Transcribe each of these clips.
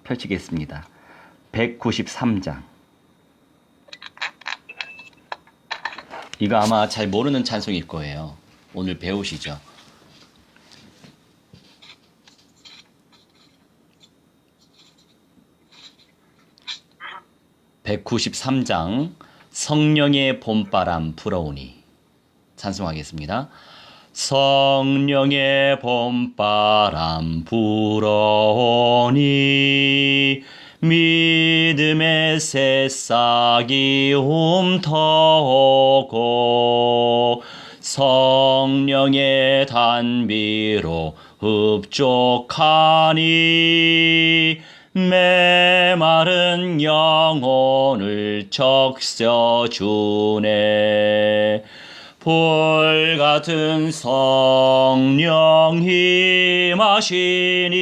펼치겠습니다. 193장. 이거 아마 잘 모르는 찬송일 거예요. 오늘 배우시죠. (193장) 성령의 봄바람 불어오니. 찬송하겠습니다. 성령의 봄바람 불어오니 믿음의 새싹이 움터오고 성령의 단비로 흡족하니 메마른 영혼을 적셔주네. 불같은 성령 힘하시니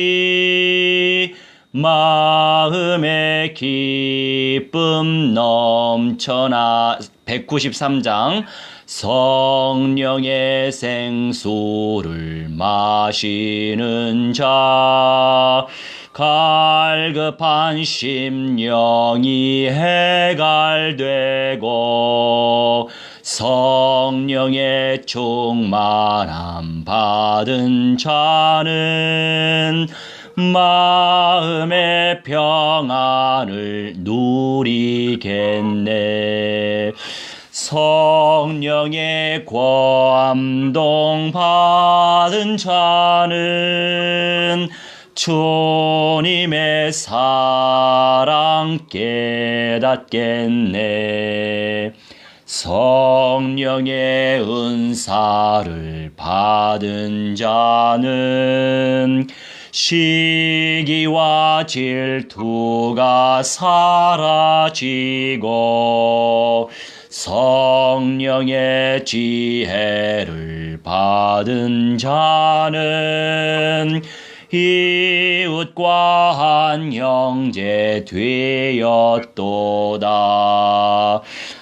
마음의 기쁨 넘쳐나. 193장 성령의 생수를 마시는 자 갈급한 심령이 해갈되고 성령의 충만함 받은 자는 마음의 평안을 누리겠네. 성령의 감동 받은 자는 주님의 사랑 깨닫겠네. 성령의 은사를 받은 자는 시기와 질투가 사라지고 성령의 지혜를 받은 자는 이웃과 한 형제 되었도다.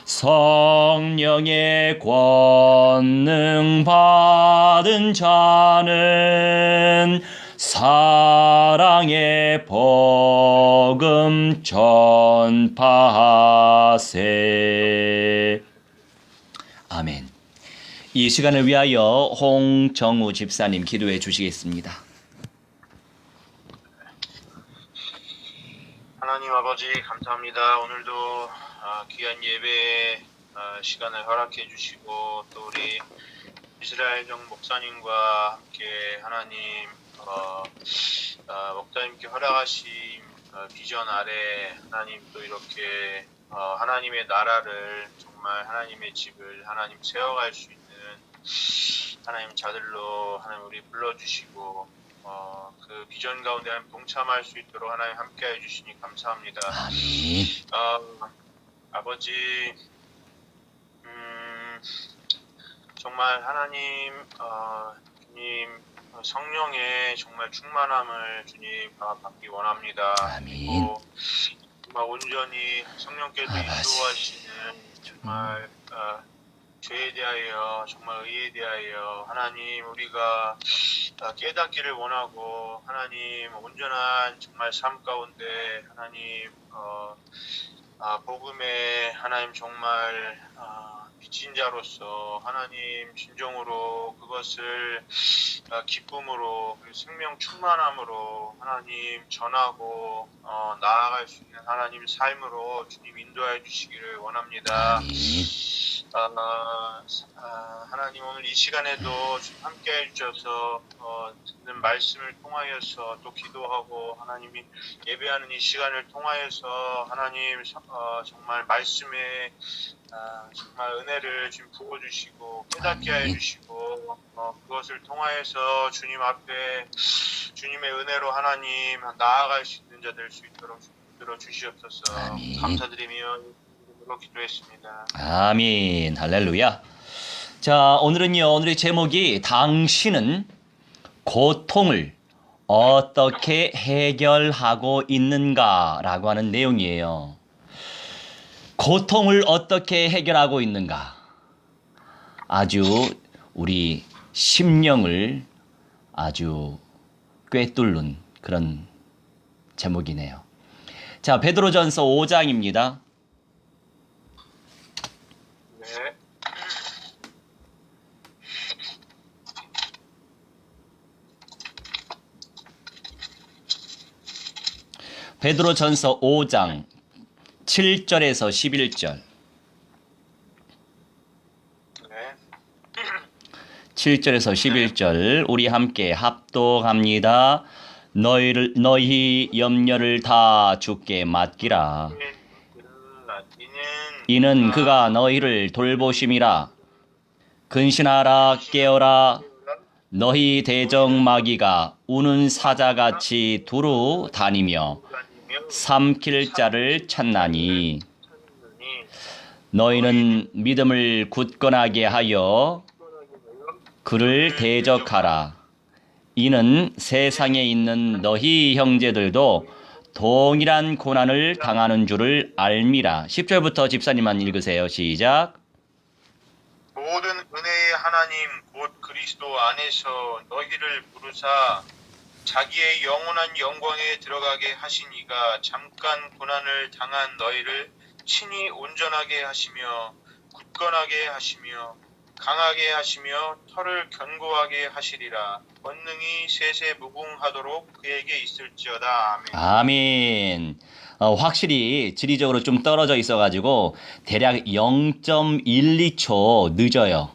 성령의 권능 받은 자는 사랑의 복음 전파하세. 아멘. 이 시간을 위하여 홍정우 집사님 기도해 주시겠습니다. 하나님 아버지 감사합니다. 오늘도 귀한 예배 시간을 허락해 주시고 또 우리 이스라엘정 목사님과 함께 하나님 목사님께 허락하신 비전 아래 하나님 또 이렇게 하나님의 나라를 정말 하나님의 집을 하나님 세워갈 수 있는 하나님 자들로 하나님 우리 불러주시고 그 비전 가운데 하나님 동참할 수 있도록 하나님 함께해 주시니 감사합니다. 아멘. 아버지 정말 하나님 주님 성령의 정말 충만함을 주님 받기 원합니다. 아멘. 그리고 정말 온전히 성령께서 인도하시는 정말 죄에 대하여 정말 의에 대하여 하나님 우리가 깨닫기를 원하고 하나님 온전한 정말 삶 가운데 하나님 복음에 하나님 정말 빚진 자로서 하나님 진정으로 그것을 기쁨으로 그리고 생명 충만함으로 하나님 전하고 나아갈 수 있는 하나님 삶으로 주님 인도해 주시기를 원합니다. 하나님 오늘 이 시간에도 주님 함께 해주셔서 듣는 말씀을 통하여서 또 기도하고 하나님이 예배하는 이 시간을 통하여서 하나님 정말 말씀에 정말 은혜를 지금 부어주시고 깨닫게 해주시고 그것을 통하여서 주님 앞에 주님의 은혜로 하나님 나아갈 수 있는 자 될 수 있도록 들어주시옵소서. 감사드리며 이름으로 기도했습니다. 아멘. 할렐루야. 자, 오늘의 제목이 당신은 고통을 어떻게 해결하고 있는가라고 하는 내용이에요. 고통을 어떻게 해결하고 있는가? 아주 우리 심령을 아주 꿰뚫는 그런 제목이네요. 자, 베드로전서 5장입니다. 네. 베드로전서 5장 7절에서 11절. 네. 7절에서 11절 우리 함께 합독합니다. 너희 염려를 다 주께 맡기라. 이는 그가 너희를 돌보심이라. 근신하라 깨어라. 너희 대적마귀가 우는 사자같이 두루 다니며 삼킬 자를 찾나니 너희는 믿음을 굳건하게 하여 그를 대적하라. 이는 세상에 있는 너희 형제들도 동일한 고난을 당하는 줄을 알미라. 10절부터 집사님만 읽으세요. 시작. 모든 은혜의 하나님 곧 그리스도 안에서 너희를 부르사 자기의 영원한 영광에 들어가게 하신 이가 잠깐 고난을 당한 너희를 친히 온전하게 하시며 굳건하게 하시며 강하게 하시며 털을 견고하게 하시리라. 권능이 세세무궁하도록 그에게 있을지어다. 아멘. 아멘. 확실히 지리적으로 좀 떨어져 있어가지고 대략 0.12초 늦어요.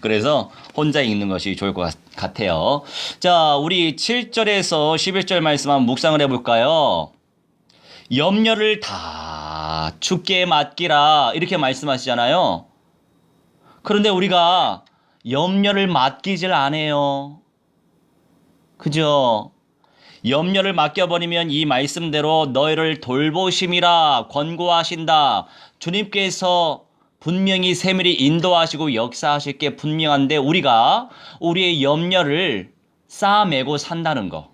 그래서 혼자 읽는 것이 좋을 것 같아요. 자, 우리 7절에서 11절 말씀 한번 묵상을 해볼까요? 염려를 다 주께 맡기라 이렇게 말씀하시잖아요. 그런데 우리가 염려를 맡기질 않아요. 그죠? 염려를 맡겨버리면 이 말씀대로 너희를 돌보심이라 권고하신다. 주님께서 분명히 세밀히 인도하시고 역사하실 게 분명한데 우리가 우리의 염려를 쌓아매고 산다는 거.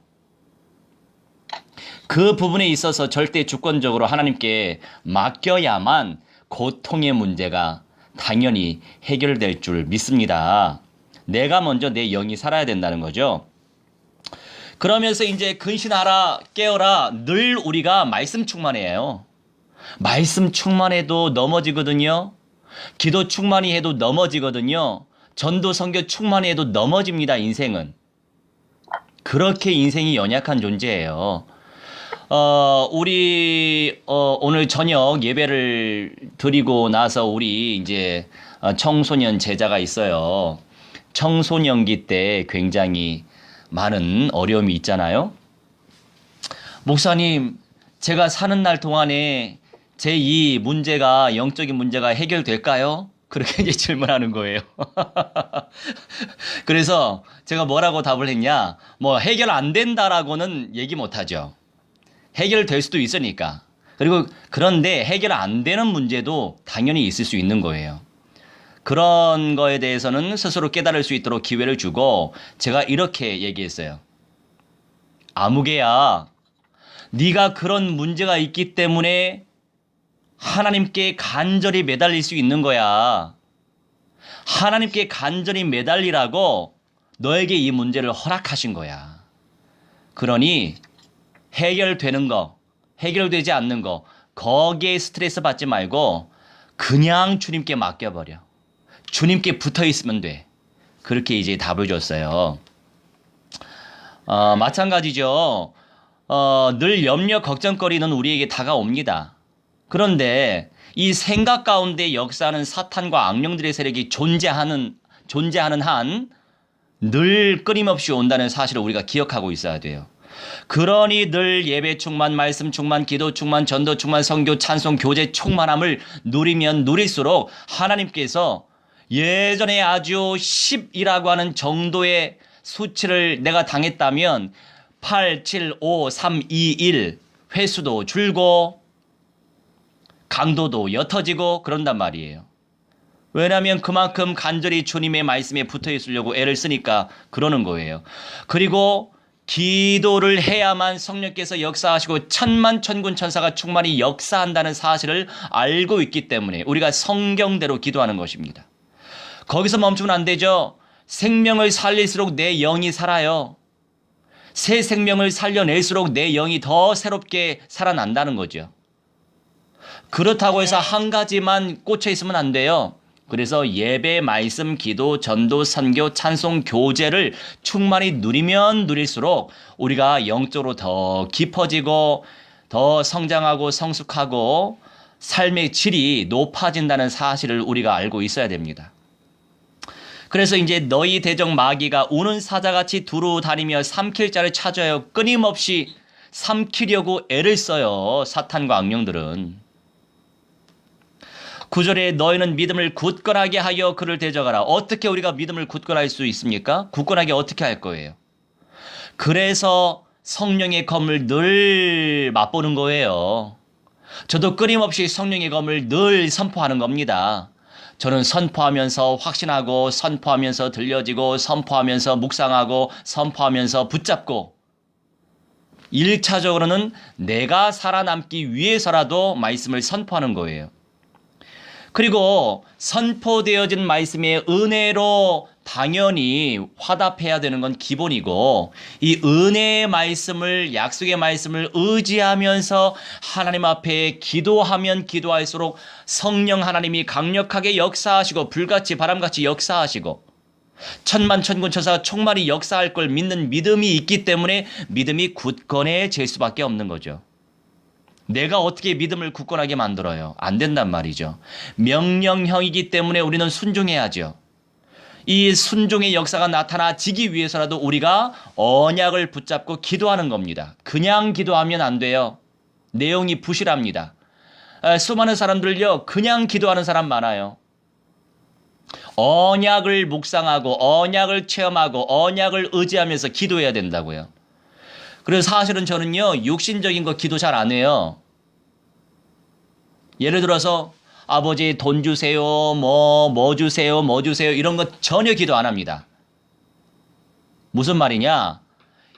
그 부분에 있어서 절대 주권적으로 하나님께 맡겨야만 고통의 문제가 당연히 해결될 줄 믿습니다. 내가 먼저 내 영이 살아야 된다는 거죠. 그러면서 이제 근신하라 깨어라 늘 우리가 말씀 충만해요. 말씀 충만해도 넘어지거든요. 기도 충만히 해도 넘어지거든요. 전도 선교 충만히 해도 넘어집니다. 인생은. 그렇게 인생이 연약한 존재예요. 우리 오늘 저녁 예배를 드리고 나서 우리 이제 청소년 제자가 있어요. 청소년기 때 굉장히 많은 어려움이 있잖아요. 목사님, 제가 사는 날 동안에 제 이 문제가 영적인 문제가 해결될까요? 그렇게 이제 질문하는 거예요. 그래서 제가 뭐라고 답을 했냐? 뭐 해결 안 된다라고는 얘기 못 하죠. 해결될 수도 있으니까. 그리고 그런데 해결 안 되는 문제도 당연히 있을 수 있는 거예요. 그런 거에 대해서는 스스로 깨달을 수 있도록 기회를 주고 제가 이렇게 얘기했어요. 아무개야, 네가 그런 문제가 있기 때문에 하나님께 간절히 매달릴 수 있는 거야. 하나님께 간절히 매달리라고 너에게 이 문제를 허락하신 거야. 그러니 해결되는 거, 해결되지 않는 거, 거기에 스트레스 받지 말고 그냥 주님께 맡겨버려. 주님께 붙어 있으면 돼. 그렇게 이제 답을 줬어요. 마찬가지죠. 늘 염려, 걱정거리는 우리에게 다가옵니다. 그런데 이 생각 가운데 역사하는 사탄과 악령들의 세력이 존재하는 한 늘 끊임없이 온다는 사실을 우리가 기억하고 있어야 돼요. 그러니 늘 예배 충만, 말씀 충만, 기도 충만, 전도 충만, 선교, 찬송, 교제 충만함을 누리면 누릴수록 하나님께서 예전에 아주 10이라고 하는 정도의 수치를 내가 당했다면 8, 7, 5, 3, 2, 1 횟수도 줄고 강도도 옅어지고 그런단 말이에요. 왜냐하면 그만큼 간절히 주님의 말씀에 붙어 있으려고 애를 쓰니까 그러는 거예요. 그리고 기도를 해야만 성령께서 역사하시고 천만 천군 천사가 충만히 역사한다는 사실을 알고 있기 때문에 우리가 성경대로 기도하는 것입니다. 거기서 멈추면 안 되죠. 생명을 살릴수록 내 영이 살아요. 새 생명을 살려낼수록 내 영이 더 새롭게 살아난다는 거죠. 그렇다고 해서 한 가지만 꽂혀 있으면 안 돼요. 그래서 예배, 말씀, 기도, 전도, 선교, 찬송, 교제를 충만히 누리면 누릴수록 우리가 영적으로 더 깊어지고 더 성장하고 성숙하고 삶의 질이 높아진다는 사실을 우리가 알고 있어야 됩니다. 그래서 이제 너희 대적 마귀가 우는 사자같이 두루 다니며 삼킬 자를 찾아요. 끊임없이 삼키려고 애를 써요. 사탄과 악령들은. 9절에 너희는 믿음을 굳건하게 하여 그를 대적하라. 어떻게 우리가 믿음을 굳건할 수 있습니까? 굳건하게 어떻게 할 거예요? 그래서 성령의 검을 늘 맛보는 거예요. 저도 끊임없이 성령의 검을 늘 선포하는 겁니다. 저는 선포하면서 확신하고 선포하면서 들려지고 선포하면서 묵상하고 선포하면서 붙잡고 1차적으로는 내가 살아남기 위해서라도 말씀을 선포하는 거예요. 그리고 선포되어진 말씀의 은혜로 당연히 화답해야 되는 건 기본이고 이 은혜의 말씀을 약속의 말씀을 의지하면서 하나님 앞에 기도하면 기도할수록 성령 하나님이 강력하게 역사하시고 불같이 바람같이 역사하시고 천만천군천사 총말이 역사할 걸 믿는 믿음이 있기 때문에 믿음이 굳건해질 수밖에 없는 거죠. 내가 어떻게 믿음을 굳건하게 만들어요? 안 된단 말이죠. 명령형이기 때문에 우리는 순종해야죠. 이 순종의 역사가 나타나지기 위해서라도 우리가 언약을 붙잡고 기도하는 겁니다. 그냥 기도하면 안 돼요. 내용이 부실합니다. 수많은 사람들요, 그냥 기도하는 사람 많아요. 언약을 묵상하고 언약을 체험하고 언약을 의지하면서 기도해야 된다고요. 그래서 사실은 저는요, 육신적인 거 기도 잘 안 해요. 예를 들어서 아버지 돈 주세요, 뭐 주세요 이런 거 전혀 기도 안 합니다. 무슨 말이냐?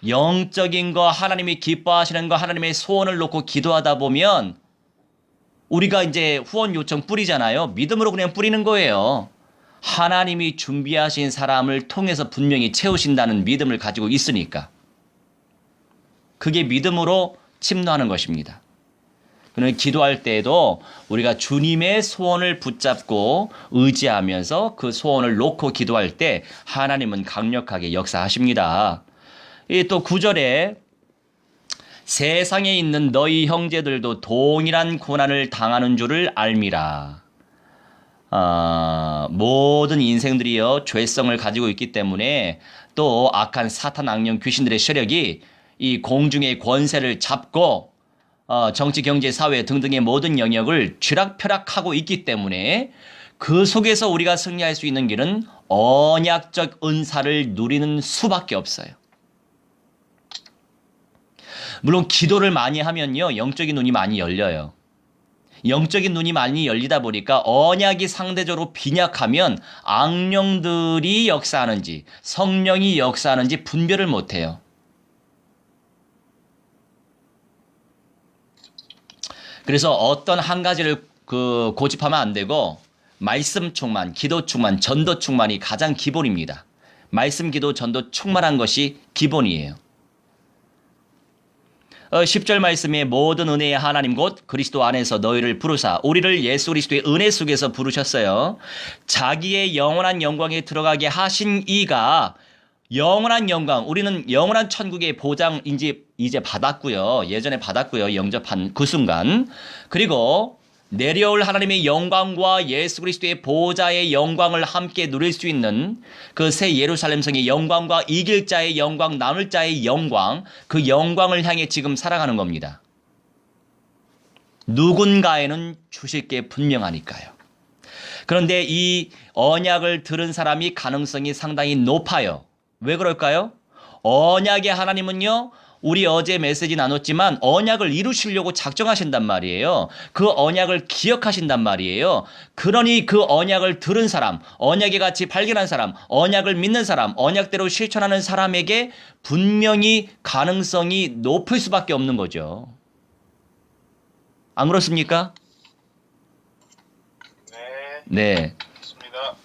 영적인 거, 하나님이 기뻐하시는 거, 하나님의 소원을 놓고 기도하다 보면 우리가 이제 후원 요청 뿌리잖아요. 믿음으로 그냥 뿌리는 거예요. 하나님이 준비하신 사람을 통해서 분명히 채우신다는 믿음을 가지고 있으니까. 그게 믿음으로 침노하는 것입니다. 그러나 기도할 때에도 우리가 주님의 소원을 붙잡고 의지하면서 그 소원을 놓고 기도할 때 하나님은 강력하게 역사하십니다. 또 9절에 세상에 있는 너희 형제들도 동일한 고난을 당하는 줄을 알미라. 모든 인생들이요 죄성을 가지고 있기 때문에 또 악한 사탄 악령 귀신들의 세력이 이 공중의 권세를 잡고 정치, 경제, 사회 등등의 모든 영역을 쥐락펴락하고 있기 때문에 그 속에서 우리가 승리할 수 있는 길은 언약적 은사를 누리는 수밖에 없어요. 물론 기도를 많이 하면요 영적인 눈이 많이 열려요. 영적인 눈이 많이 열리다 보니까 언약이 상대적으로 빈약하면 악령들이 역사하는지 성령이 역사하는지 분별을 못해요. 그래서 어떤 한 가지를 고집하면 안 되고 말씀 충만, 기도 충만, 전도 충만이 가장 기본입니다. 말씀, 기도, 전도 충만한 것이 기본이에요. 10절 말씀에 모든 은혜의 하나님 곧 그리스도 안에서 너희를 부르사 우리를 예수 그리스도의 은혜 속에서 부르셨어요. 자기의 영원한 영광에 들어가게 하신 이가 영원한 영광, 우리는 영원한 천국의 보장 이제 받았고요. 예전에 받았고요. 영접한 그 순간. 그리고 내려올 하나님의 영광과 예수 그리스도의 보좌의 영광을 함께 누릴 수 있는 그 새 예루살렘 성의 영광과 이길 자의 영광, 남을 자의 영광, 그 영광을 향해 지금 살아가는 겁니다. 누군가에는 주실 게 분명하니까요. 그런데 이 언약을 들은 사람이 가능성이 상당히 높아요. 왜 그럴까요? 언약의 하나님은요, 우리 어제 메시지 나눴지만 언약을 이루시려고 작정하신단 말이에요. 그 언약을 기억하신단 말이에요. 그러니 그 언약을 들은 사람, 언약의 가치 발견한 사람, 언약을 믿는 사람, 언약대로 실천하는 사람에게 분명히 가능성이 높을 수밖에 없는 거죠. 안 그렇습니까? 네. 네. 맞습니다.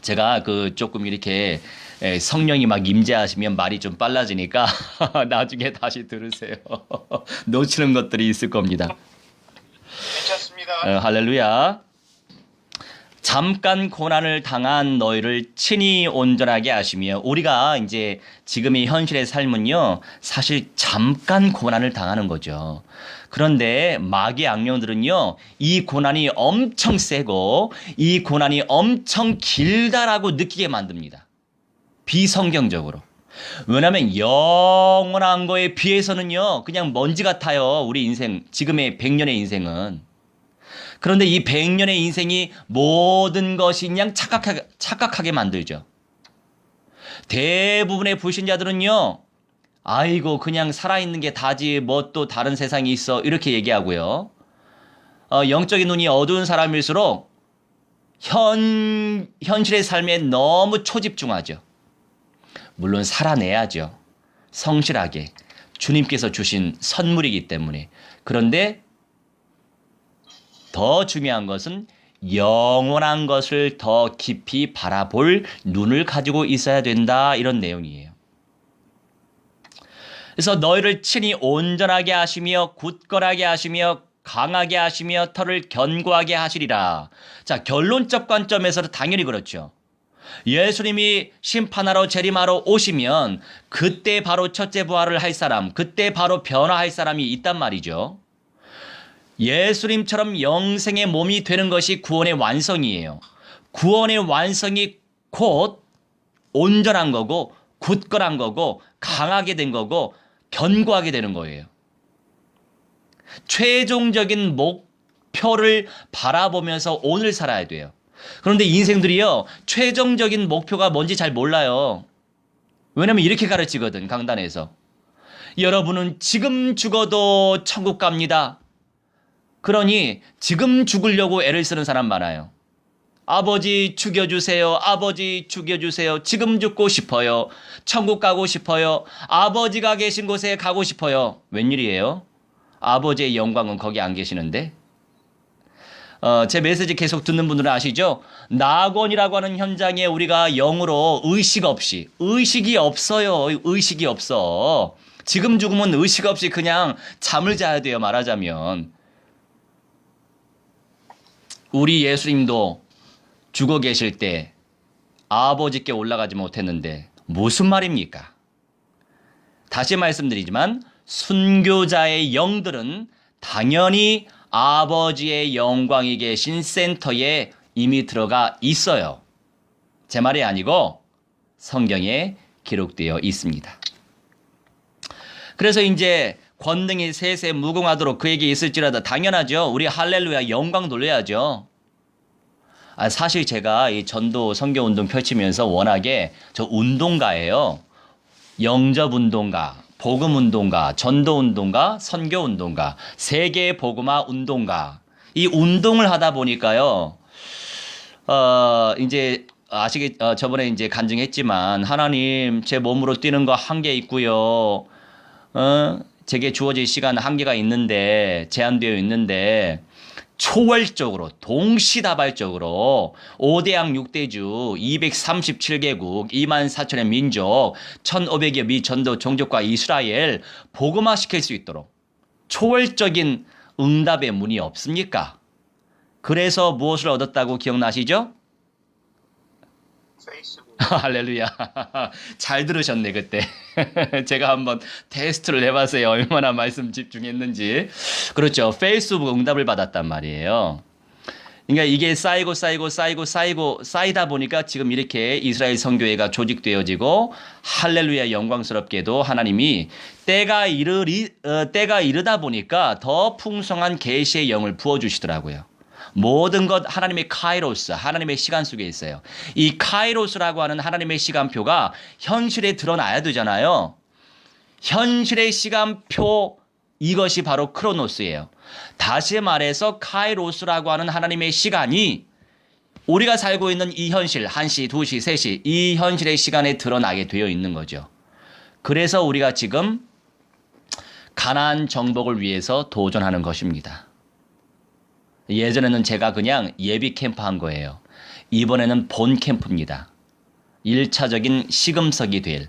제가 조금 이렇게 성령이 막 임재하시면 말이 좀 빨라지니까 나중에 다시 들으세요. 놓치는 것들이 있을 겁니다. 괜찮습니다. 할렐루야. 잠깐 고난을 당한 너희를 친히 온전하게 하시며, 우리가 이제 지금의 현실의 삶은요, 사실 잠깐 고난을 당하는 거죠. 그런데 마귀의 악령들은요, 이 고난이 엄청 세고 이 고난이 엄청 길다라고 느끼게 만듭니다. 비성경적으로. 왜냐하면 영원한 거에 비해서는요, 그냥 먼지 같아요. 우리 인생, 지금의 100년의 인생은. 그런데 이 100년의 인생이 모든 것이 그냥 착각하게 만들죠. 대부분의 불신자들은요, 아이고 그냥 살아있는 게 다지 뭐 또 다른 세상이 있어, 이렇게 얘기하고요. 영적인 눈이 어두운 사람일수록 현실의 삶에 너무 초집중하죠. 물론 살아내야죠. 성실하게. 주님께서 주신 선물이기 때문에. 그런데 더 중요한 것은 영원한 것을 더 깊이 바라볼 눈을 가지고 있어야 된다, 이런 내용이에요. 그래서 너희를 친히 온전하게 하시며 굳건하게 하시며 강하게 하시며 털을 견고하게 하시리라. 자, 결론적 관점에서 당연히 그렇죠. 예수님이 심판하러 재림하러 오시면 그때 바로 첫째 부활을 할 사람, 그때 바로 변화할 사람이 있단 말이죠. 예수님처럼 영생의 몸이 되는 것이 구원의 완성이에요. 구원의 완성이 곧 온전한 거고 굳건한 거고 강하게 된 거고 견고하게 되는 거예요. 최종적인 목표를 바라보면서 오늘 살아야 돼요. 그런데 인생들이요, 최종적인 목표가 뭔지 잘 몰라요. 왜냐면 이렇게 가르치거든, 강단에서. 여러분은 지금 죽어도 천국 갑니다. 그러니 지금 죽으려고 애를 쓰는 사람 많아요. 아버지 죽여주세요. 아버지 죽여주세요. 지금 죽고 싶어요. 천국 가고 싶어요. 아버지가 계신 곳에 가고 싶어요. 웬일이에요? 아버지의 영광은 거기 안 계시는데? 제 메시지 계속 듣는 분들은 아시죠? 낙원이라고 하는 현장에 우리가 영으로 의식이 없어요. 의식이 없어. 지금 죽으면 의식 없이 그냥 잠을 자야 돼요, 말하자면. 우리 예수님도 죽어 계실 때 아버지께 올라가지 못했는데 무슨 말입니까? 다시 말씀드리지만 순교자의 영들은 당연히 아버지의 영광이 계신 센터에 이미 들어가 있어요. 제 말이 아니고 성경에 기록되어 있습니다. 그래서 이제 권능이 셋에 무궁하도록 그에게 있을지라도 당연하죠. 우리 할렐루야 영광 돌려야죠. 사실 제가 이 전도 선교운동 펼치면서 워낙에 저 운동가예요. 영접운동가, 복음운동가, 전도운동가, 선교운동가, 세계 복음화 운동가. 이 운동을 하다 보니까요, 이제 저번에 이제 간증했지만 하나님 제 몸으로 뛰는 거 한계 있고요. 제게 주어질 시간 한계가 있는데, 제한되어 있는데, 초월적으로, 동시다발적으로 5대양 6대주, 237개국, 24,000의 민족, 1,500여 미 전도 종족과 이스라엘 복음화시킬 수 있도록 초월적인 응답의 문이 없습니까? 그래서 무엇을 얻었다고 기억나시죠? 페이스북. 할렐루야. 잘 들으셨네, 그때. 제가 한번 테스트를 해봤어요. 얼마나 말씀 집중했는지. 그렇죠. 페이스북 응답을 받았단 말이에요. 그러니까 이게 쌓이다 보니까 지금 이렇게 이스라엘 선교회가 조직되어지고, 할렐루야 영광스럽게도 하나님이 때가 이르다 보니까 더 풍성한 계시의 영을 부어주시더라고요. 모든 것 하나님의 카이로스, 하나님의 시간 속에 있어요. 이 카이로스라고 하는 하나님의 시간표가 현실에 드러나야 되잖아요. 현실의 시간표, 이것이 바로 크로노스예요. 다시 말해서 카이로스라고 하는 하나님의 시간이 우리가 살고 있는 이 현실, 1시, 2시, 3시, 이 현실의 시간에 드러나게 되어 있는 거죠. 그래서 우리가 지금 가나안 정복을 위해서 도전하는 것입니다. 예전에는 제가 그냥 예비 캠프 한 거예요. 이번에는 본 캠프입니다. 1차적인 시금석이 될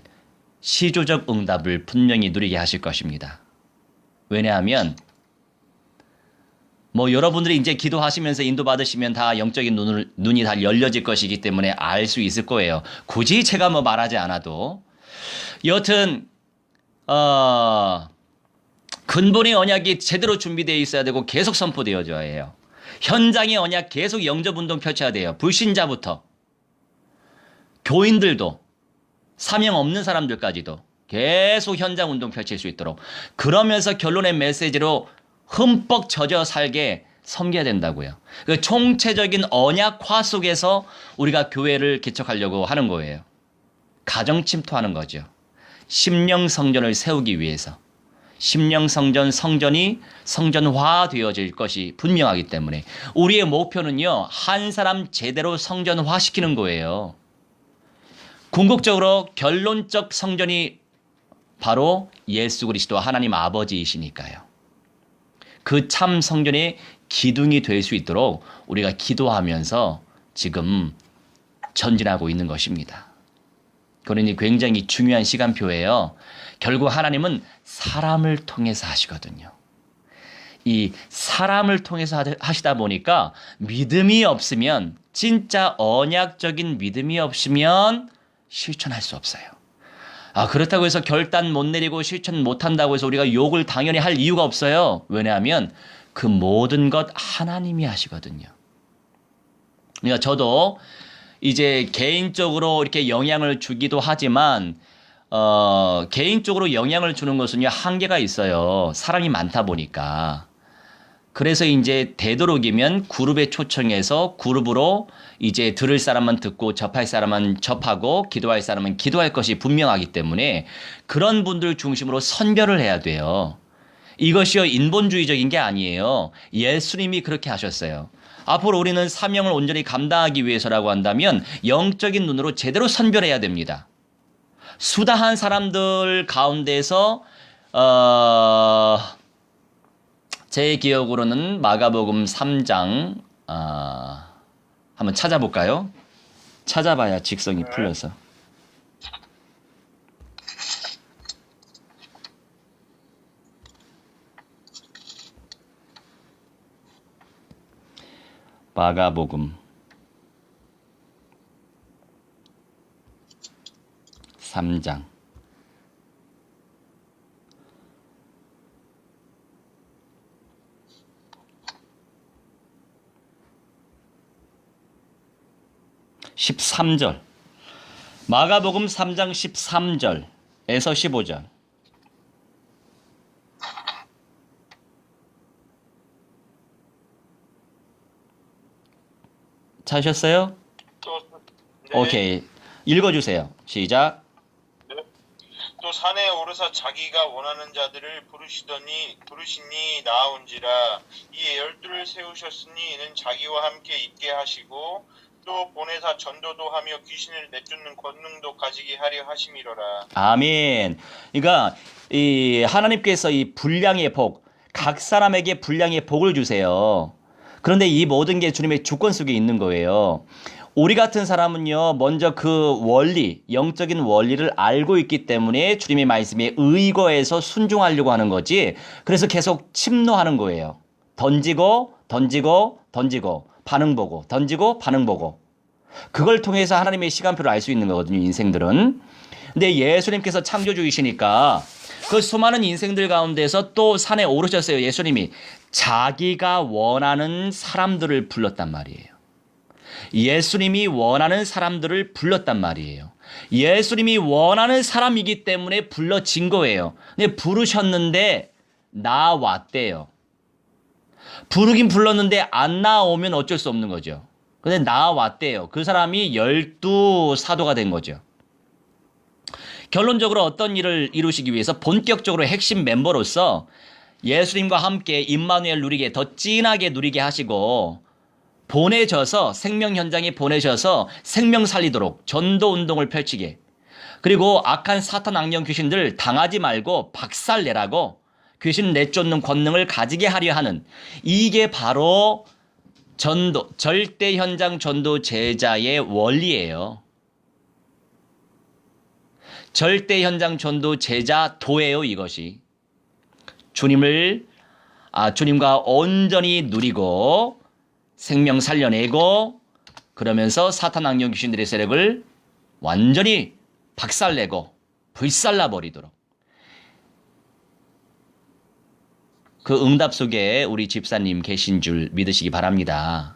시조적 응답을 분명히 누리게 하실 것입니다. 왜냐하면 여러분들이 이제 기도하시면서 인도받으시면 다 영적인 눈이 다 열려질 것이기 때문에 알 수 있을 거예요. 굳이 제가 말하지 않아도. 여튼 근본의 언약이 제대로 준비되어 있어야 되고 계속 선포되어져야 해요. 현장의 언약 계속 영접운동 펼쳐야 돼요. 불신자부터 교인들도 사명 없는 사람들까지도 계속 현장운동 펼칠 수 있도록, 그러면서 결론의 메시지로 흠뻑 젖어 살게 섬겨야 된다고요. 그 총체적인 언약화 속에서 우리가 교회를 개척하려고 하는 거예요. 가정 침투하는 거죠. 심령 성전을 세우기 위해서. 심령 성전, 성전이 성전화 되어질 것이 분명하기 때문에 우리의 목표는요, 한 사람 제대로 성전화 시키는 거예요. 궁극적으로 결론적 성전이 바로 예수 그리스도 하나님 아버지이시니까요. 그 참 성전의 기둥이 될 수 있도록 우리가 기도하면서 지금 전진하고 있는 것입니다. 그러니 굉장히 중요한 시간표예요. 결국 하나님은 사람을 통해서 하시거든요. 이 사람을 통해서 하시다 보니까 믿음이 없으면, 진짜 언약적인 믿음이 없으면 실천할 수 없어요. 그렇다고 해서 결단 못 내리고 실천 못 한다고 해서 우리가 욕을 당연히 할 이유가 없어요. 왜냐하면 그 모든 것 하나님이 하시거든요. 그러니까 저도 이제 개인적으로 이렇게 영향을 주기도 하지만 개인적으로 영향을 주는 것은요, 한계가 있어요. 사람이 많다 보니까. 그래서 이제 되도록이면 그룹에 초청해서 그룹으로 이제 들을 사람만 듣고 접할 사람만 접하고 기도할 사람은 기도할 것이 분명하기 때문에 그런 분들 중심으로 선별을 해야 돼요. 이것이요, 인본주의적인 게 아니에요. 예수님이 그렇게 하셨어요. 앞으로 우리는 사명을 온전히 감당하기 위해서라고 한다면 영적인 눈으로 제대로 선별해야 됩니다. 수다한 사람들 가운데서 제 기억으로는 마가복음 3장 한번 찾아볼까요? 찾아봐야 직성이 풀려서. 마가복음 3장 13절, 마가복음 3장 13절에서 15절. 찾으셨어요? 네. 오케이. 읽어주세요. 시작. 네. 또 산에 오르사 자기가 원하는 자들을 부르시니 나아온지라. 이에 12를 세우셨으니 이는 자기와 함께 있게 하시고 또 보내사 전도도 하며 귀신을 내쫓는 권능도 가지게 하려 하심이로라. 아멘. 그러니까 이 하나님께서 이 분량의 복, 각 사람에게 분량의 복을 주세요. 그런데 이 모든 게 주님의 주권 속에 있는 거예요. 우리 같은 사람은요, 먼저 그 원리, 영적인 원리를 알고 있기 때문에 주님의 말씀에 의거해서 순종하려고 하는 거지. 그래서 계속 침노하는 거예요. 던지고 반응 보고, 던지고 반응 보고. 그걸 통해서 하나님의 시간표를 알 수 있는 거거든요, 인생들은. 근데 예수님께서 창조주이시니까 그 수많은 인생들 가운데서 또 산에 오르셨어요. 예수님이 자기가 원하는 사람들을 불렀단 말이에요. 예수님이 원하는 사람들을 불렀단 말이에요. 예수님이 원하는 사람이기 때문에 불러진 거예요. 근데 부르셨는데 나왔대요. 부르긴 불렀는데 안 나오면 어쩔 수 없는 거죠. 근데 나왔대요. 그 사람이 12사도가 된 거죠. 결론적으로 어떤 일을 이루시기 위해서 본격적으로 핵심 멤버로서 예수님과 함께 임마누엘 누리게, 더 진하게 누리게 하시고 보내셔서, 생명 현장에 보내셔서 생명 살리도록 전도 운동을 펼치게, 그리고 악한 사탄 악령 귀신들 당하지 말고 박살내라고 귀신 내쫓는 권능을 가지게 하려 하는, 이게 바로 전도, 절대 현장 전도 제자의 원리예요. 절대 현장 전도 제자 도예요, 이것이. 주님과 온전히 누리고 생명 살려내고 그러면서 사탄 악령 귀신들의 세력을 완전히 박살내고 불살라 버리도록. 그 응답 속에 우리 집사님 계신 줄 믿으시기 바랍니다.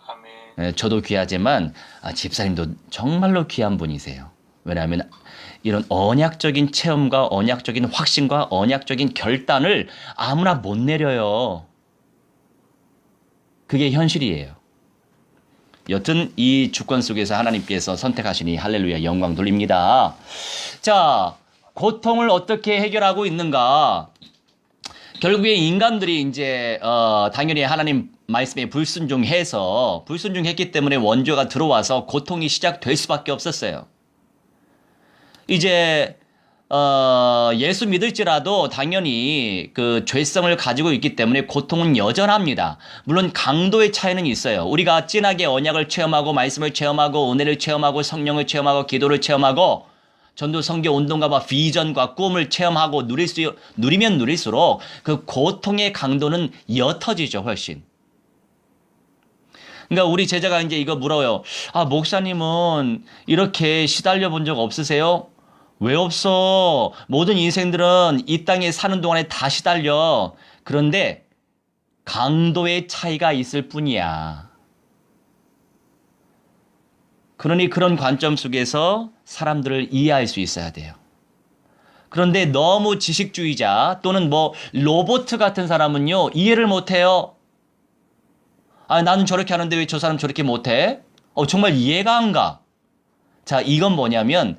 아멘. 저도 귀하지만 집사님도 정말로 귀한 분이세요. 왜냐하면 이런 언약적인 체험과 언약적인 확신과 언약적인 결단을 아무나 못 내려요. 그게 현실이에요. 여튼 이 주권 속에서 하나님께서 선택하시니 할렐루야 영광 돌립니다. 자, 고통을 어떻게 해결하고 있는가? 결국에 인간들이 이제 당연히 하나님 말씀에 불순종했기 때문에 원죄가 들어와서 고통이 시작될 수밖에 없었어요. 이제 예수 믿을지라도 당연히 그 죄성을 가지고 있기 때문에 고통은 여전합니다. 물론 강도의 차이는 있어요. 우리가 진하게 언약을 체험하고 말씀을 체험하고 은혜를 체험하고 성령을 체험하고 기도를 체험하고 전도 선교 운동과 비전과 꿈을 체험하고 누리면 누릴수록 그 고통의 강도는 옅어지죠, 훨씬. 그러니까 우리 제자가 이제 이거 물어요. 목사님은 이렇게 시달려 본 적 없으세요? 왜 없어? 모든 인생들은 이 땅에 사는 동안에 다 시달려. 그런데 강도의 차이가 있을 뿐이야. 그러니 그런 관점 속에서 사람들을 이해할 수 있어야 돼요. 그런데 너무 지식주의자 또는 로봇 같은 사람은요, 이해를 못해요. 나는 저렇게 하는데 왜 저 사람 저렇게 못해? 정말 이해가 안 가. 자, 이건 뭐냐면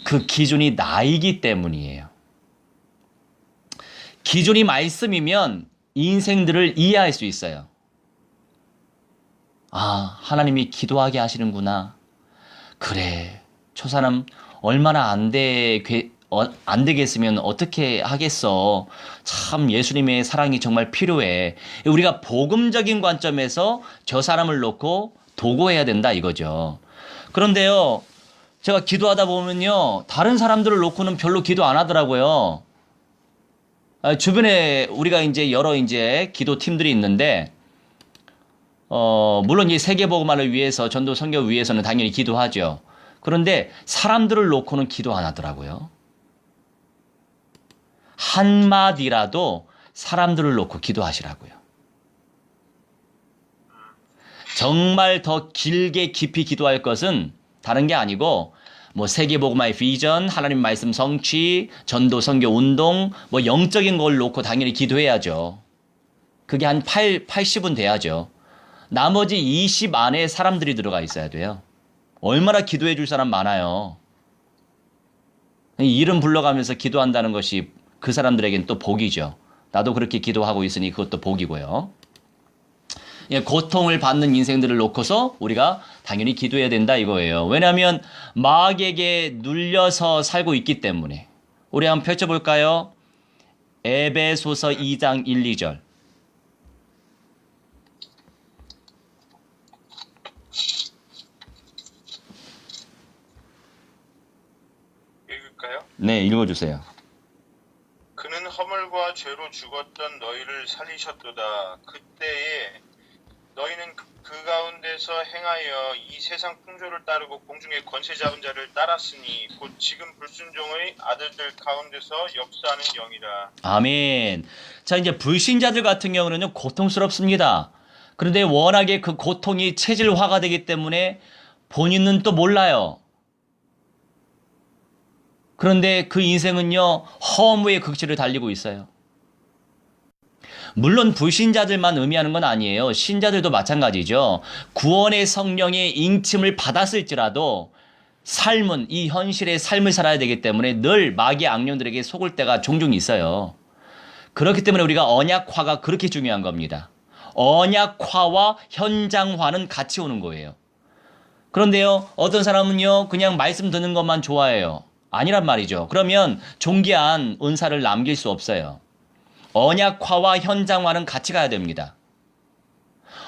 그 기준이 나이기 때문이에요. 기준이 말씀이면 인생들을 이해할 수 있어요. 하나님이 기도하게 하시는구나. 그래, 저 사람 얼마나 안 되겠으면 어떻게 하겠어. 참 예수님의 사랑이 정말 필요해. 우리가 복음적인 관점에서 저 사람을 놓고 도구해야 된다 이거죠. 그런데요, 제가 기도하다 보면요, 다른 사람들을 놓고는 별로 기도 안 하더라고요. 주변에 우리가 이제 여러 기도 팀들이 있는데, 물론 이 세계복음화를 위해서 전도 선교 위해서는 당연히 기도하죠. 그런데 사람들을 놓고는 기도 안 하더라고요. 한마디라도 사람들을 놓고 기도하시라고요. 정말 더 길게 깊이 기도할 것은 다른 게 아니고 세계복음화의 비전, 하나님 말씀 성취, 전도 선교 운동, 영적인 걸 놓고 당연히 기도해야죠. 그게 한 80은 돼야죠. 나머지 20 안에 사람들이 들어가 있어야 돼요. 얼마나 기도해 줄 사람 많아요. 이름 불러가면서 기도한다는 것이 그 사람들에겐 또 복이죠. 나도 그렇게 기도하고 있으니 그것도 복이고요. 고통을 받는 인생들을 놓고서 우리가 당연히 기도해야 된다 이거예요. 왜냐하면 마귀에게 눌려서 살고 있기 때문에. 우리 한번 펼쳐볼까요? 에베소서 2장 1, 2절. 읽을까요? 네, 읽어주세요. 그는 허물과 죄로 죽었던 너희를 살리셨도다. 그때에 너희는 그 가운데서 행하여 이 세상 풍조를 따르고 공중의 권세 잡은 자를 따랐으니 곧 지금 불순종의 아들들 가운데서 역사하는 영이라. 아멘. 자, 이제 불신자들 같은 경우는요, 고통스럽습니다. 그런데 워낙에 그 고통이 체질화가 되기 때문에 본인은 또 몰라요. 그런데 그 인생은요, 허무의 극치를 달리고 있어요. 물론 불신자들만 의미하는 건 아니에요. 신자들도 마찬가지죠. 구원의 성령의 인침을 받았을지라도 삶은, 이 현실의 삶을 살아야 되기 때문에 늘 마귀의 악령들에게 속을 때가 종종 있어요. 그렇기 때문에 우리가 언약화가 그렇게 중요한 겁니다. 언약화와 현장화는 같이 오는 거예요. 그런데요, 어떤 사람은요, 그냥 말씀 듣는 것만 좋아해요. 아니란 말이죠. 그러면 존귀한 은사를 남길 수 없어요. 언약화와 현장화는 같이 가야 됩니다.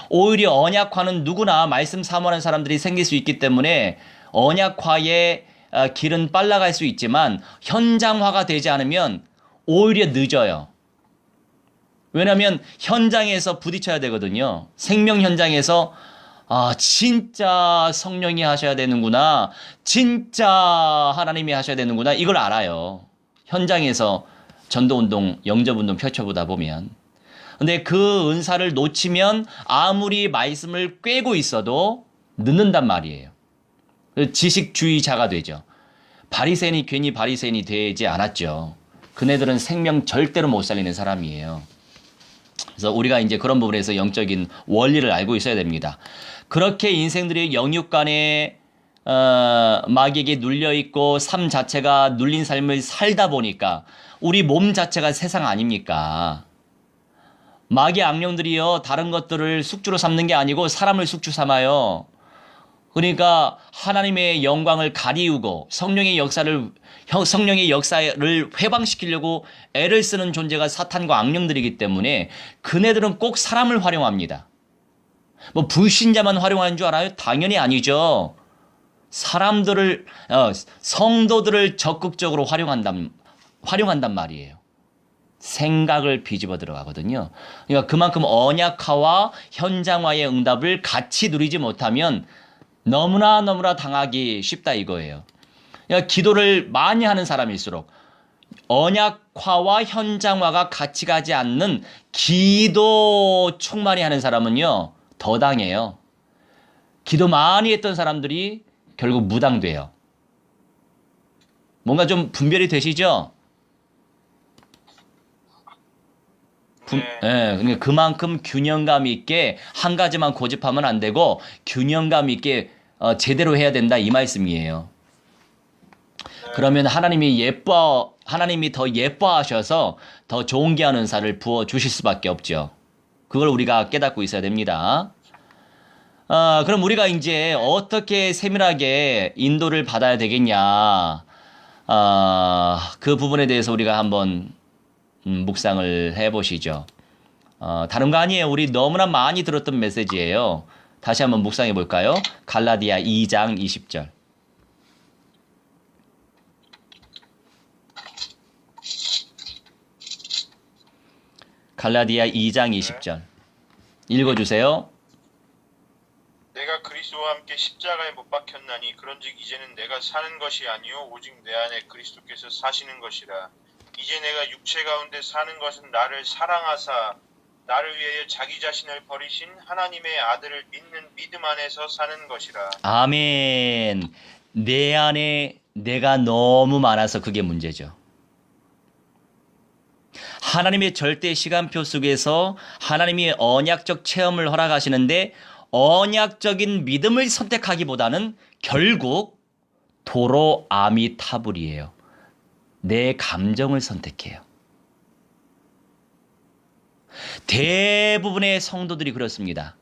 오히려 언약화는 누구나 말씀 사모하는 사람들이 생길 수 있기 때문에 언약화의 길은 빨라갈 수 있지만 현장화가 되지 않으면 오히려 늦어요. 왜냐하면 현장에서 부딪혀야 되거든요. 생명 현장에서 진짜 성령이 하셔야 되는구나. 진짜 하나님이 하셔야 되는구나. 이걸 알아요. 현장에서 전도운동, 영접운동 펼쳐보다 보면. 근데 그 은사를 놓치면 아무리 말씀을 꿰고 있어도 늦는단 말이에요. 지식주의자가 되죠. 바리새인이 괜히 바리새인이 되지 않았죠. 그네들은 생명 절대로 못 살리는 사람이에요. 그래서 우리가 이제 그런 부분에서 영적인 원리를 알고 있어야 됩니다. 그렇게 인생들이 영육간에 마귀에게 눌려있고 삶 자체가 눌린 삶을 살다 보니까 우리 몸 자체가 세상 아닙니까? 마귀 악령들이요, 다른 것들을 숙주로 삼는 게 아니고 사람을 숙주 삼아요. 그러니까 하나님의 영광을 가리우고 성령의 역사를 회방시키려고 애를 쓰는 존재가 사탄과 악령들이기 때문에 그네들은 꼭 사람을 활용합니다. 뭐 불신자만 활용하는 줄 알아요? 당연히 아니죠. 사람들을 성도들을 적극적으로 활용한단 말이에요. 생각을 비집어 들어가거든요. 그러니까 그만큼 언약화와 현장화의 응답을 같이 누리지 못하면 너무나 당하기 쉽다 이거예요. 그러니까 기도를 많이 하는 사람일수록 언약화와 현장화가 같이 가지 않는 기도 충만히 하는 사람은요, 더 당해요. 기도 많이 했던 사람들이 결국 무당돼요. 뭔가 좀 분별이 되시죠? 그러니까 그만큼 균형감 있게 한 가지만 고집하면 안 되고 균형감 있게 제대로 해야 된다 이 말씀이에요. 그러면 하나님이 더 예뻐하셔서 더 좋은 귀한 은사를 부어 주실 수밖에 없죠. 그걸 우리가 깨닫고 있어야 됩니다. 그럼 우리가 이제 어떻게 세밀하게 인도를 받아야 되겠냐? 그 부분에 대해서 우리가 한번 묵상을 해보시죠. 다른 거 아니에요. 우리 너무나 많이 들었던 메시지예요. 다시 한번 묵상해 볼까요? 갈라디아 2장 20절. 갈라디아 2장 20절. 읽어주세요. 내가 그리스도와 함께 십자가에 못 박혔나니 그런즉 이제는 내가 사는 것이 아니요 오직 내 안에 그리스도께서 사시는 것이라. 이제 내가 육체 가운데 사는 것은 나를 사랑하사 나를 위하여 자기 자신을 버리신 하나님의 아들을 믿는 믿음 안에서 사는 것이라. 아멘. 내 안에 내가 너무 많아서 그게 문제죠. 하나님의 절대 시간표 속에서 하나님이 언약적 체험을 허락하시는데 언약적인 믿음을 선택하기보다는 결국 도로 아미타불이에요. 내 감정을 선택해요. 대부분의 성도들이 그렇습니다.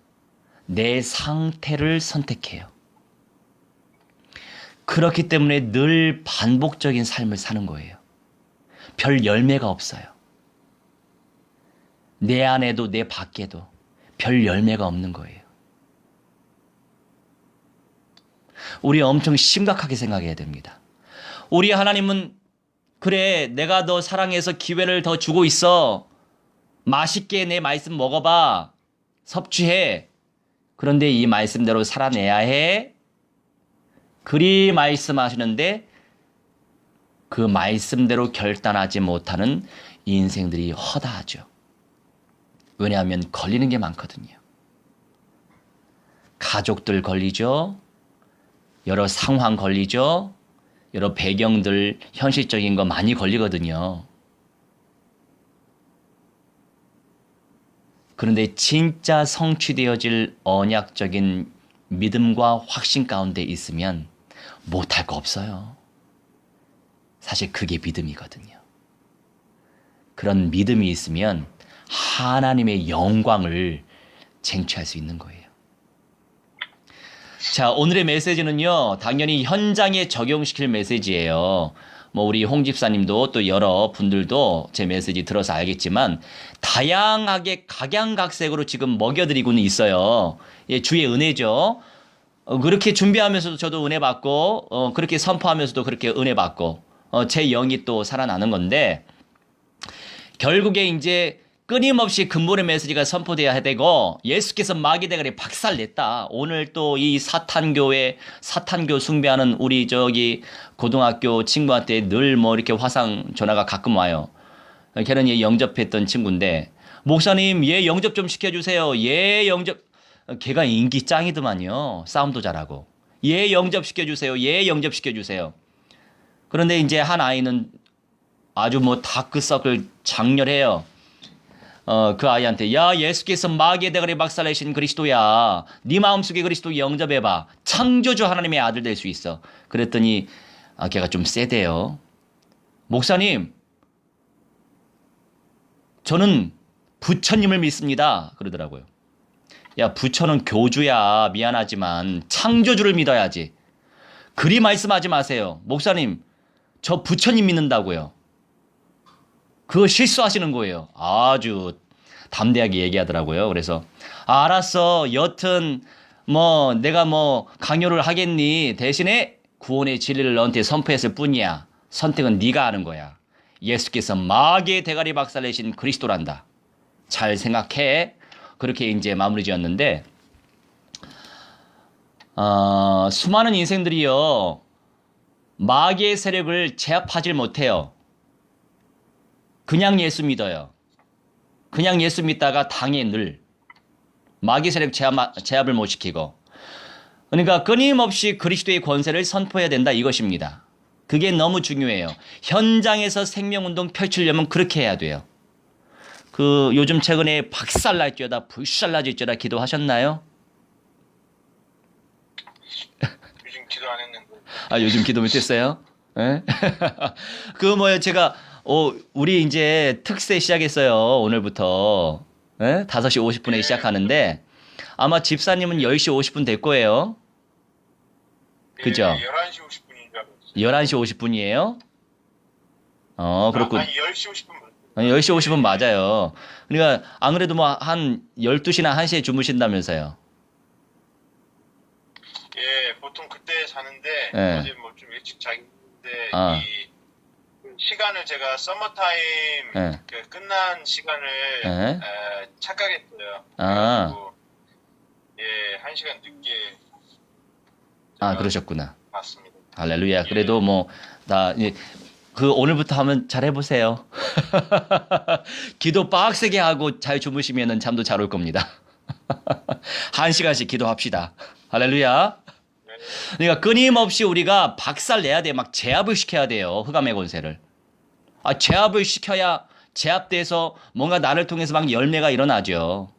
내 상태를 선택해요. 그렇기 때문에 늘 반복적인 삶을 사는 거예요. 별 열매가 없어요. 내 안에도 내 밖에도 별 열매가 없는 거예요. 우리 엄청 심각하게 생각해야 됩니다. 우리 하나님은 그래, 내가 너 사랑해서 기회를 더 주고 있어. 맛있게 내 말씀 먹어봐. 섭취해. 그런데 이 말씀대로 살아내야 해. 그리 말씀하시는데 그 말씀대로 결단하지 못하는 인생들이 허다하죠. 왜냐하면 걸리는 게 많거든요. 가족들 걸리죠. 여러 상황 걸리죠. 여러 배경들, 현실적인 거 많이 걸리거든요. 그런데 진짜 성취되어질 언약적인 믿음과 확신 가운데 있으면 못할 거 없어요. 사실 그게 믿음이거든요. 그런 믿음이 있으면 하나님의 영광을 쟁취할 수 있는 거예요. 자, 오늘의 메시지는요, 당연히 현장에 적용시킬 메시지예요. 뭐 우리 홍 집사님도 또 여러 분들도 제 메시지 들어서 알겠지만 다양하게 각양각색으로 지금 먹여드리고는 있어요. 예, 주의 은혜죠. 그렇게 준비하면서도 저도 은혜 받고, 그렇게 선포하면서도 그렇게 은혜 받고, 제 영이 또 살아나는 건데, 결국에 이제 끊임없이 근본의 메시지가 선포돼야 되고, 예수께서 마귀 대가리 박살냈다. 오늘 또 이 사탄교 숭배하는 우리 고등학교 친구한테 늘 뭐 이렇게 화상 전화가 가끔 와요. 걔는 얘 영접했던 친구인데, 목사님, 얘 영접 좀 시켜주세요. 얘 영접, 걔가 인기 짱이더만요. 싸움도 잘하고. 얘 영접시켜주세요. 얘 영접시켜주세요. 그런데 이제 한 아이는 아주 뭐 다크서클 장렬해요. 그 아이한테, 야, 예수께서 마귀의 대가리 박살내신 그리스도야. 네 마음속에 그리스도 영접해봐. 창조주 하나님의 아들 될 수 있어. 그랬더니 걔가 좀 세대요. 목사님, 저는 부처님을 믿습니다. 그러더라고요. 야, 부처는 교주야. 미안하지만 창조주를 믿어야지. 그리 말씀하지 마세요. 목사님, 저 부처님 믿는다고요. 그거 실수하시는 거예요. 아주 담대하게 얘기하더라고요. 그래서 알았어. 여튼 뭐 내가 뭐 강요를 하겠니? 대신에 구원의 진리를 너한테 선포했을 뿐이야. 선택은 네가 하는 거야. 예수께서 마귀의 대가리 박살내신 그리스도란다. 잘 생각해. 그렇게 이제 마무리 지었는데, 수많은 인생들이요, 마귀의 세력을 제압하지 못해요. 그냥 예수 믿어요. 그냥 예수 믿다가 당해 늘. 마귀 세력 제압을 못 시키고. 그러니까 끊임없이 그리스도의 권세를 선포해야 된다 이것입니다. 그게 너무 중요해요. 현장에서 생명운동 펼치려면 그렇게 해야 돼요. 요즘 최근에 박살날지어다 불살라질지어다 기도하셨나요? 요즘 기도 안 했는데. 요즘 기도 못했어요? 예? 제가 우리 이제 특세 시작했어요. 오늘부터 5시 50분에 시작하는데 아마 집사님은 10시 50분 될 거예요. 그죠? 11시 50분인 줄 알았어요. 11시 50분이에요? 그렇군. 아니 10시 50분. 10시 50분 맞아요. 그러니까 안 그래도 뭐 한 12시나 1시에 주무신다면서요. 예, 보통 그때 자는데 예. 어제 뭐 좀 일찍 자는데 아. 이 시간을 제가 서머타임 예. 그 끝난 시간을 예. 착각했어요. 아. 그래가지고, 예, 1시간 늦게 그러셨구나. 봤습니다. 할렐루야. 그래도 오늘부터 하면 잘 해보세요. 기도 빡세게 하고 잘 주무시면 잠도 잘 올 겁니다. 1시간씩 기도합시다. 할렐루야. 그러니까 끊임없이 우리가 박살 내야 돼. 막 제압을 시켜야 돼요. 흑암의 권세를. 제압을 시켜야 제압돼서 뭔가 나를 통해서 막 열매가 일어나죠.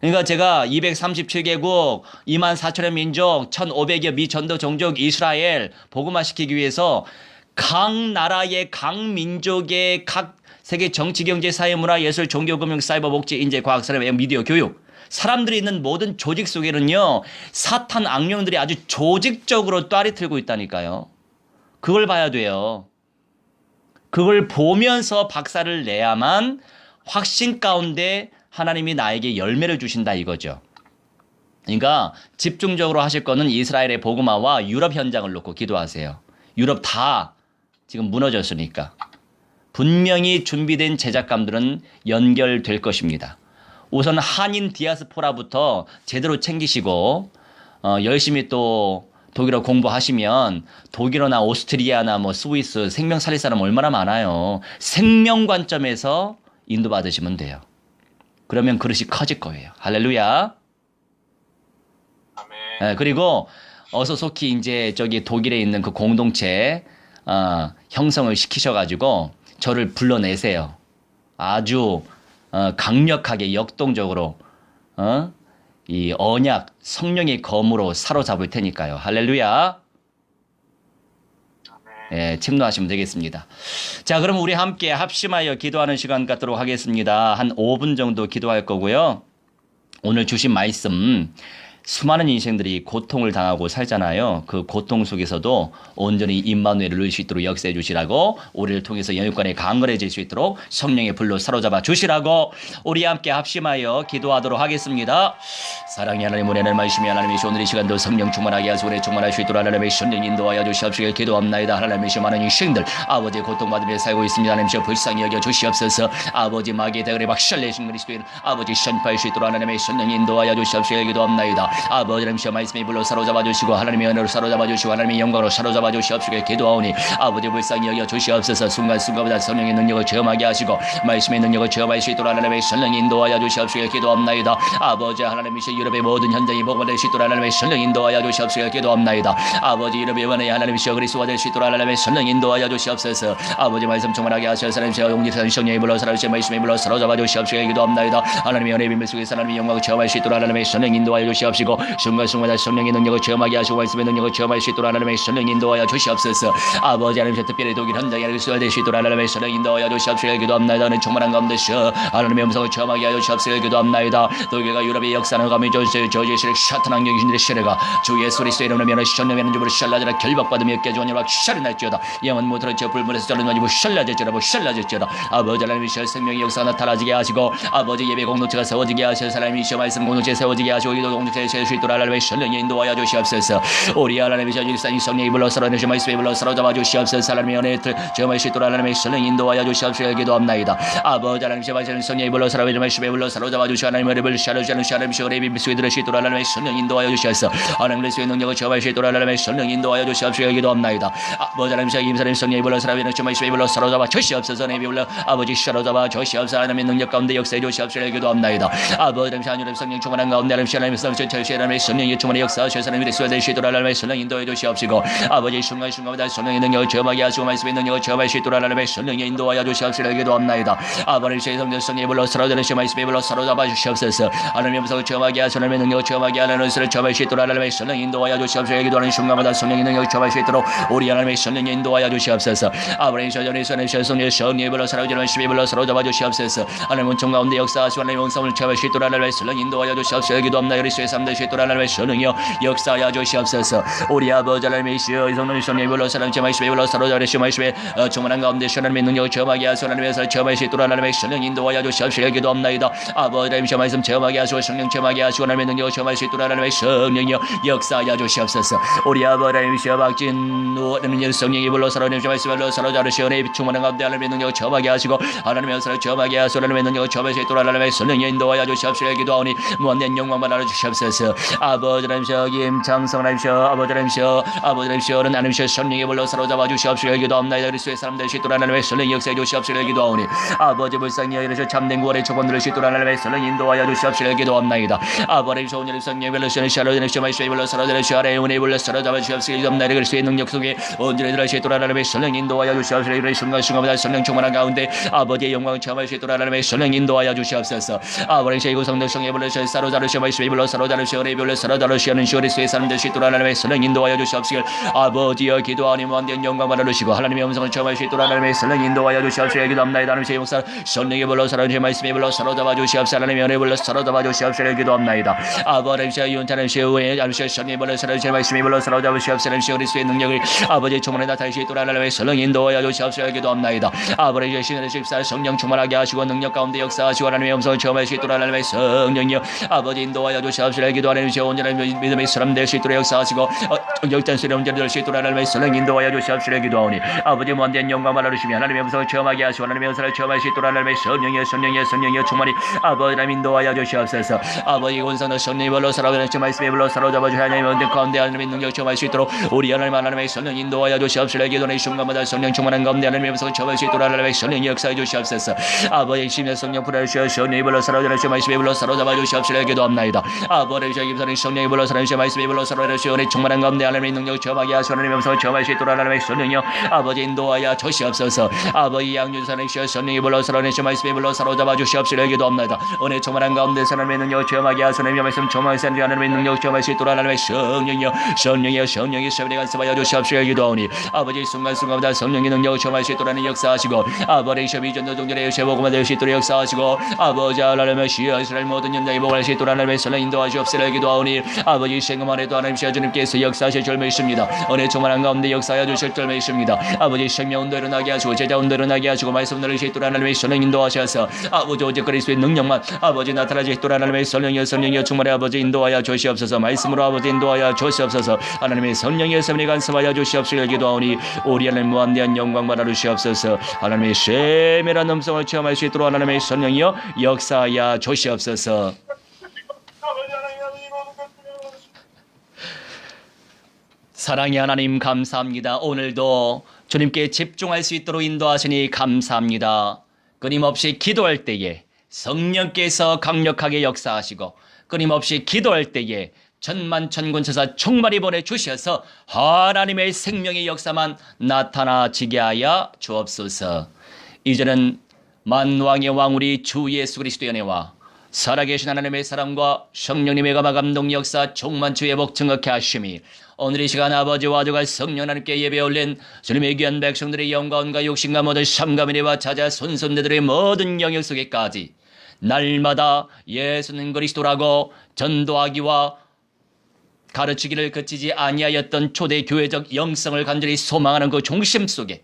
그러니까 제가 237개국, 24,000여 민족, 1,500여 미전도 종족 이스라엘 복음화시키기 위해서 각 나라의 각 민족의 각 세계 정치, 경제, 사회, 문화, 예술, 종교, 금융, 사이버, 복지, 인재, 과학, 산업, 미디어, 교육 사람들이 있는 모든 조직 속에는요 사탄 악령들이 아주 조직적으로 따리 틀고 있다니까요. 그걸 봐야 돼요. 그걸 보면서 박살을 내야만 확신 가운데 하나님이 나에게 열매를 주신다 이거죠. 그러니까 집중적으로 하실 거는 이스라엘의 복음화와 유럽 현장을 놓고 기도하세요. 유럽 다 지금 무너졌으니까. 분명히 준비된 제작감들은 연결될 것입니다. 우선 한인 디아스포라부터 제대로 챙기시고 열심히 또 독일어 공부하시면 독일어나 오스트리아나 뭐 스위스 생명 살릴 사람 얼마나 많아요. 생명 관점에서 인도받으시면 돼요. 그러면 그릇이 커질 거예요. 할렐루야. 아멘. 그리고 어서 속히 이제 독일에 있는 그 공동체 형성을 시키셔가지고 저를 불러내세요. 아주 강력하게 역동적으로 이 언약 성령의 검으로 사로잡을 테니까요. 할렐루야. 예, 침노하시면 되겠습니다. 자, 그럼 우리 함께 합심하여 기도하는 시간 갖도록 하겠습니다. 한 5분 정도 기도할 거고요. 오늘 주신 말씀 수많은 인생들이 고통을 당하고 살잖아요. 그 고통 속에서도 온전히 임마누엘을 누릴 수 있도록 역사해 주시라고, 우리를 통해서 영육간에 강건해질 수 있도록 성령의 불로 사로잡아 주시라고 우리 함께 합심하여 기도하도록 하겠습니다. 사랑의 하나님, 은혜를 말씀이 하나님의 오늘 이 시간도 성령 충만하게 하시고 은혜 충만할 수 있도록 하나님의 성령 인도하여 주시옵시길 기도합나이다. 하나님의 많은 인생들 아버지 고통받으며 살고 있습니다. 하나님의 불쌍히 여겨 주시옵소서. 아버지 마귀의 대결에 박살내신 그리스도인 아버지 선포할 수 있도록 하나님의 성령 인도하여 주시옵시길 기도합나이다. 아버지 하나님의 말씀의 불로 사로잡아 주시고 하나님의 은혜로 사로잡아 주시고 하나님의 영광으로 사로잡아 주시옵시길 기도하오니 아버지 불쌍히 여겨 주시옵소서. 순간순간마다 성령의 능력을 체험하게 하시고 말씀의 능력을 체험할 수 있도록 하나님의 성령 인도하여 주시옵시길 기도합나이다. 아버지 하나님의 유럽의 모든 현장이 복음될 수 있도록 하나님의 성령 인도하여 주시옵시길 기도합나이다. 아버지 유럽의 원의 하나님의 그리스도가 될 수 있도록 하나님의 성령 인도하여 주시옵소서. 아버지 말씀 충만하게 하셔서 하나님의 용기산 성령의 불러 사로잡아 말씀의 불러 사로잡아 주시옵시길 기도합나이다. 하나님의 은혜의 비밀 속에서 하나님의 영광을 체험할 수 있도록 하나님의 성령 인도하여 주시옵시고 순간순간마다 성령의 능력을 체험하게 하시고 말씀의 능력을 체험할 수 있도록 하나님의 성령 인도하여 주시옵소서. 아버지 하나님의 특별히 독일 현장에 그리스도가 될 수 있도록 하나님의 성령 인도하여 주시옵시길 기도합나이다. 하나님 충만한 가운데서 하나님의 음성을 체험하게 하여 주시옵시길 기도합나이다. 독일과 유럽의 역사는 감히 저지시를 사탄 영신들의 세례가 주 예수 그리스도의 이름으로 면허 시전되면 주부를 샬라지라 결박받으며 깨지고 막 샬이 날지어다. 영원 무트를 저 불문에서 저는 가지고 샬라졌지어다. 샬라졌지어다. 아버지 하나님의 생명의 역사가 나타나지게 하시고 아버지 예배 공동체가 세워지게 하셔서 하나님의 말씀 공동체 세워지게 하시고 기도 공동체에 세울 수 있도록 하나님의 성령이 인도하여 주시옵소서. 우리 하나님의 일상이 성령이 불러 사로잡아 말씀이 불러 사로잡아 주시옵소서. 하나님의 은혜를 체험할 수 있도록 하나님의 성령이 인도하여 주시옵소서. 기도합나이다. 아버지 하나님의 말씀 성령이 불러 사로잡아 말씀이 불러 사로잡아 주시고 하나님의 은혜를 샬라지는 하나님의 은혜의 비밀 속에 들을 수 있도록 하나님의 성령 인도하여 주시옵소서. 하나님의 능력을 체험할 수 있도록 하나님의 성령 인도하여 주시옵소서. 기도합나이다. 아버지 하나님의 임사님 성령이 불러 사로잡아 말씀이 불러 사로잡아 주시옵소서. 하나님의 불러 아버지 사로잡아 주시옵소서. 하나님의 능력 가운데 역사해 주시옵소서. 기도합나이다. 아버지 하나님의 성령 충만한 가운데 하나님의 성령이 충만히 역사하셔서 하나님의 그리스도가 될 수 있도록 하나님의 성령 인도해 주시옵시고 아버지 순간순간마다 성령의 능력을 체험하게 하시고 말씀의 능력을 체험할 수 있도록 하나님의 성령이 인도하여 주시옵소서. 기도합나이다. 아버지 성령이 불러 사로잡아 말씀이 불러 사로잡아 주시옵소서. 하나님의 음성을 체험하게 하시고 하나님의 능력을 체험하게 하는 것을 체험할 수 있도록 하나님의 성령 인도하여 주시옵소서. 기도하는 순간마다 성령의 능력을 체험할 수 있도록 우리 하나님의 성령이 인도하여 주시옵소서. 아버지 성령이 불러 사로잡아 말씀이 불러 사로잡아 주시옵소서. 하나님의 은총 가운데 역사하시고 하나님의 음성을 체험할 수 있도록 하나님의 성령 인도하여 주시옵소서. 기도합나이다. 그리스도의 삶 될 수 있도록 하나님의 성령이여 역사하여 주시옵소서. 우리 아버지 하나님의 성령이 불러 사로잡아 말씀이 불러 사로잡아 말씀에 충만한 가운데 하나님의 능력을 체험하게 하시고 하나님의 역사를 체험할 수 있도록 하나님의 성령 인도하여 주시옵소서. 기도합나이다. 아버지 하나님의 말씀 체험하게 하시고 성령 체험하게 하시고 하나님의 능력을 체험할 수 있도록 하나님의 성령이여 역사하여 주시옵소서. 우리 아버지 하나님의 박진우 성령이 불러 사로잡아 말씀을 불러 사로잡아 시원에 충만한 가운데 하나님의 능력을 체험하게 하시고 하나님의 역사를 체험하게 하시고 하나님의 능력을 체험할 수 있도록 하나님의 성령이 인도하여 주시옵소서. 기도하오니 무한된 영광만 알아 주시옵소서. 아버지 하나님의 김창성 하나님의 아버지 하나님의 하나님의 성령이 불러 사로잡아 주시옵소서. 기도합나이다. 그리스도의 사람 될 수 있도록 하나님의 성령이 역사해 주시옵소서. 기도하오니 아버지 불쌍히 여기서 참된 구원의 조건 들을 수 있도록 하나님의 성령이 인도하여 주시옵소서. 기도합나이다. 아버지 소원의 성령이 불러 샤로드의 말씀이 불러 사로잡아 주시옵소서. 은혜의 불러 사로잡아 주시옵소서. 기도합나이다. 그리스도의 능력 속에 온전히 들을 수 있도록 하나님의 성령이 인도하여 주시옵소서. 그리스도의 순간순간마다 성령 충만한 가운데 아버지의 영광을 체험할 수 있도록 하나님의 성령이 인도하여 주시옵소서. 아버지 이고 성령의 불러 사로잡아 주시옵소서. 말씀이 불러 사로잡아 주시옵소서. 은혜의 불러 사로잡아 주시옵소서. 그리스도의 사람 될 수 있도록 하나님의 성령 인도하여 주시옵소서. 아버지여 기도하니 무한된 영광만 얻으시고 하나님의 음성을 체험할 수 있도록 하나님의 성령 인도하여 주시옵소서. 기도합나이다. 하나님의 역사 성령이 불러 사로잡아 말씀이 불러 사로잡아 주시옵소서. 하나님의 은혜 불러 사로잡아 주시옵소서. 기도합나이다. 아버지의 윤타는 시우의 하나님의 성령이 불러 사로잡아 말씀이 불러 사로잡아 주시옵소서. 하나님의 그리스도의 능력을 아버지의 충만에 나타낼 수 있도록 하나님의 성령 인도하여 주시옵소서. 기도합나이다. 아버지의 신의 십사 성령 충만하게 하시고 능력 가운데 역사하시고 하나님의 음성을 체험할 수 있도록 하나님의 성령이여 아버지 인도하여 주시옵소서. 기도하는 온전한 믿음의 사람 될 수 있도록 역사하시고 역전스러운 문제를 될 수 있도록 하나님의 성령 인도하여 주시옵소서. 기도하오니 아버지 무한된 영광만 얻으시며 하나님의 음성을 체험하게 하시고 하나님의 은사를 체험할 수 있도록 하나님의 성령이여 충만히 아버지 하나님 인도하여 주시옵소서. 아버지 온성의 성령이 불러 사로잡아 말씀이 불러 사로잡아 주시옵소서. 하나님의 은혜 가운데 하나님의 능력 체험할 수 있도록 우리 하나님의 성령 인도하여 주시옵소서. 기도하는 순간마다 성령 충만한 가운데 하나님의 음성을 체험할 수 있도록 하나님의 성령이 역사해 주시옵소서. 아버지 심의 성령 불러주시옵소서. 성령이 불러 사로잡아 말씀이 불러 사로잡아 주시옵소서. 기도합나이다. 아버지 기도하는 성령이 불러 사로잡아 말씀이 불러 사로잡아 주시옵소서. 충만한 가운데 하나님의 능력 체험하게 하시고 하나님의 음성을 체험할 수 있도록 하나님의 성령이여 아버지 인도하여 주시옵소서. 아버지 양주사는 성령이 불러 사로잡아 말씀이 불러 사로잡아 주시옵소서. 기도합나이다. 은혜 충만한 가운데 하나님의 능력 체험하게 하시고 하나님의 말씀 충만한 하나님의 능력 체험할 수 있도록 하나님의 성령이여 성령이 세월에 간섭하여 주시옵소서. 기도하오니 아버지 순간순간마다 성령의 능력을 체험할 수 있도록 역사하시고 아버지 셔비전도 동전의 세보고만 될 수 있도록 역사하시고 아버지 하나님의 시야 이스라엘 모든 연장이 복할 수 있도록 하나님의 성령 인도하시옵소서. 있으라 기도하오니 아버지 생금 안에도 하나님 주님께서 역사하실 줄 믿습니다. 은혜 충만한 가운데 역사하여 주실 줄 믿습니다. 아버지 생명 운도 일어나게 하시고 제자 운도 일어나게 하시고 말씀 들으실 줄 하나님의 성령 인도하셔서 아버지 오직 그리스도의 능력만 아버지 나타나실 줄 하나님의 성령이여 충만해 아버지 인도하여 주시옵소서. 말씀으로 아버지 인도하여 주시옵소서. 하나님의 성령의 섭리 간섭하여 주시옵소서. 기도하오니 우리 하나님 무한대한 영광 받아 주시옵소서. 하나님의 세밀한 음성을 체험할 수 있도록 하나님의 성령이여 역사하여 주시옵소서. 사랑의 하나님 감사합니다. 오늘도 주님께 집중할 수 있도록 인도하시니 감사합니다. 끊임없이 기도할 때에 성령께서 강력하게 역사하시고 끊임없이 기도할 때에 천만천군천사 총말이 보내주셔서 하나님의 생명의 역사만 나타나지게 하여 주옵소서. 이제는 만왕의 왕 우리 주 예수 그리스도의 은혜와 살아계신 하나님의 사랑과 성령님의 감화 감동 역사 충만치 회복 증거케 하심이 오늘 이 시간 아버지와 아들과 성령 하나님께 예배 올린 주님의 귀한 백성들의 영광과 욕심과 모든 삶과 미래와 자자 손손대들의 모든 영역 속에까지 날마다 예수는 그리스도라고 전도하기와 가르치기를 그치지 아니하였던 초대 교회적 영성을 간절히 소망하는 그 중심 속에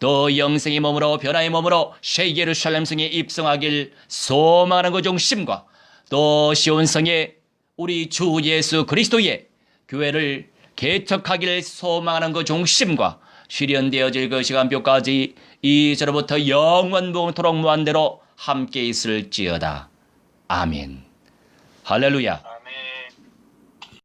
또 영생의 몸으로 변화의 몸으로 새 예루살렘 성에 입성하길 소망하는 그 중심과 또 시온성에 우리 주 예수 그리스도의 교회를 개척하기를 소망하는 그 중심과 실현되어질 그 시간표까지 이제로부터 영원토록 무한대로 함께 있을지어다. 아멘. 할렐루야.